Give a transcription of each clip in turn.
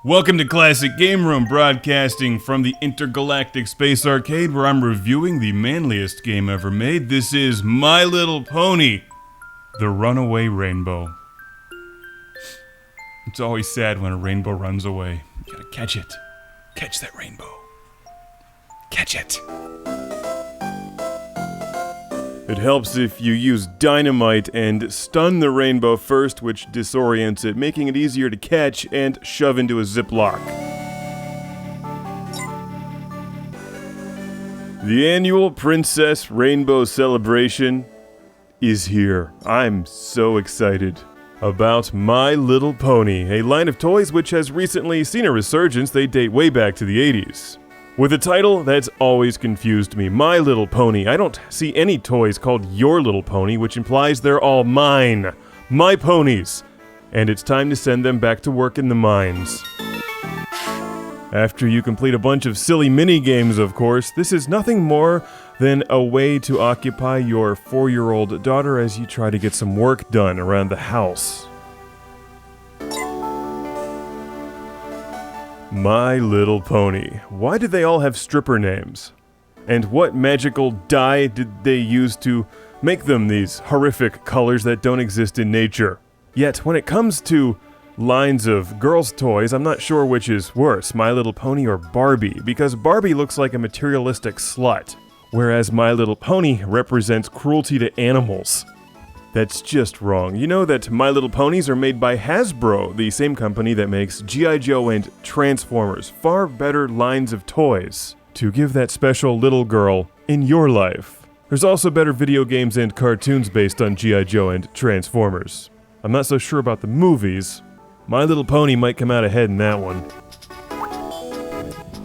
Welcome to Classic Game Room, broadcasting from the Intergalactic Space Arcade, where I'm reviewing the manliest game ever made. This is My Little Pony, the Runaway Rainbow. It's always sad when a rainbow runs away. You gotta catch it. Catch that rainbow. Catch it. It helps if you use dynamite and stun the rainbow first, which disorients it, making it easier to catch and shove into a Ziploc. The annual Princess Rainbow Celebration is here. I'm so excited about My Little Pony, a line of toys which has recently seen a resurgence. They date way back to the 80s. With a title that's always confused me, My Little Pony. I don't see any toys called Your Little Pony, which implies they're all mine. My ponies. And it's time to send them back to work in the mines. After you complete a bunch of silly mini-games, of course, this is nothing more than a way to occupy your 4-year-old daughter as you try to get some work done around the house. My Little Pony. Why do they all have stripper names? And what magical dye did they use to make them these horrific colors that don't exist in nature? Yet, when it comes to lines of girls' toys, I'm not sure which is worse, My Little Pony or Barbie, because Barbie looks like a materialistic slut, whereas My Little Pony represents cruelty to animals. That's just wrong. You know that My Little Ponies are made by Hasbro, the same company that makes G.I. Joe and Transformers. Far better lines of toys to give that special little girl in your life. There's also better video games and cartoons based on G.I. Joe and Transformers. I'm not so sure about the movies. My Little Pony might come out ahead in that one.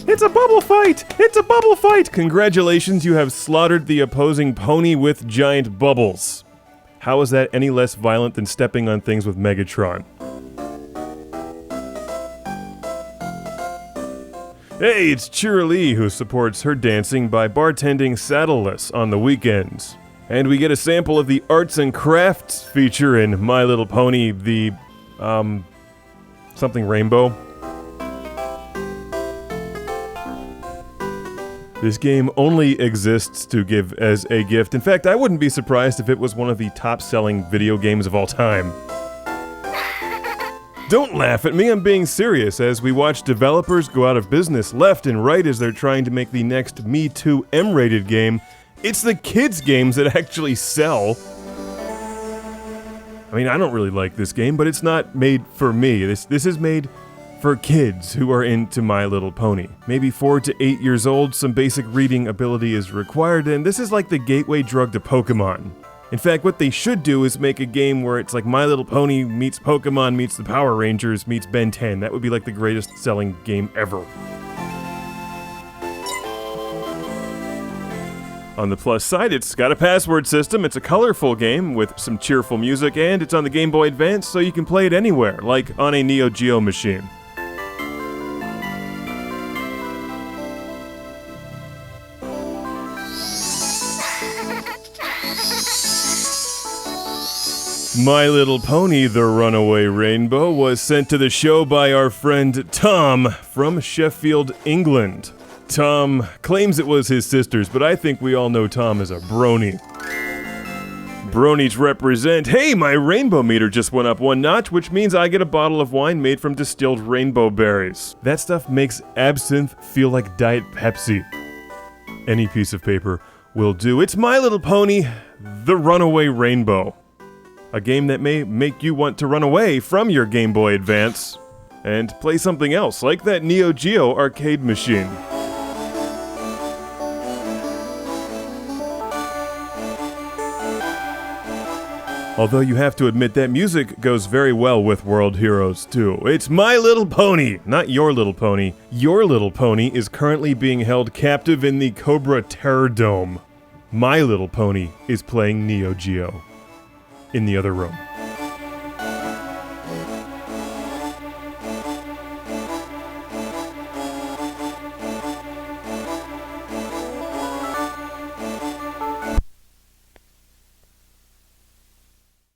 It's a bubble fight! It's a bubble fight! Congratulations, you have slaughtered the opposing pony with giant bubbles. How is that any less violent than stepping on things with Megatron? Hey, it's Cheerilee, who supports her dancing by bartending saddleless on the weekends. And we get a sample of the arts and crafts feature in My Little Pony, the, something rainbow. This game only exists to give as a gift. In fact, I wouldn't be surprised if it was one of the top-selling video games of all time. Don't laugh at me, I'm being serious, as we watch developers go out of business left and right as they're trying to make the next Me Too M-rated game. It's the kids' games that actually sell. I mean, I don't really like this game, but it's not made for me. This is made for kids who are into My Little Pony. Maybe 4 to 8 years old, some basic reading ability is required, and this is like the gateway drug to Pokemon. In fact, what they should do is make a game where it's like My Little Pony meets Pokemon meets the Power Rangers meets Ben 10. That would be like the greatest selling game ever. On the plus side, it's got a password system, it's a colorful game with some cheerful music, and it's on the Game Boy Advance, so you can play it anywhere, like on a Neo Geo machine. My Little Pony, the Runaway Rainbow, was sent to the show by our friend Tom from Sheffield, England. Tom claims it was his sister's, but I think we all know Tom as a brony. Bronies represent, hey, my rainbow meter just went up 1 notch, which means I get a bottle of wine made from distilled rainbow berries. That stuff makes absinthe feel like Diet Pepsi. Any piece of paper will do. It's My Little Pony, the Runaway Rainbow. A game that may make you want to run away from your Game Boy Advance and play something else, like that Neo Geo arcade machine. Although you have to admit that music goes very well with World Heroes 2. It's My Little Pony, not Your Little Pony. Your Little Pony is currently being held captive in the Cobra Terror Dome. My Little Pony is playing Neo Geo in the other room.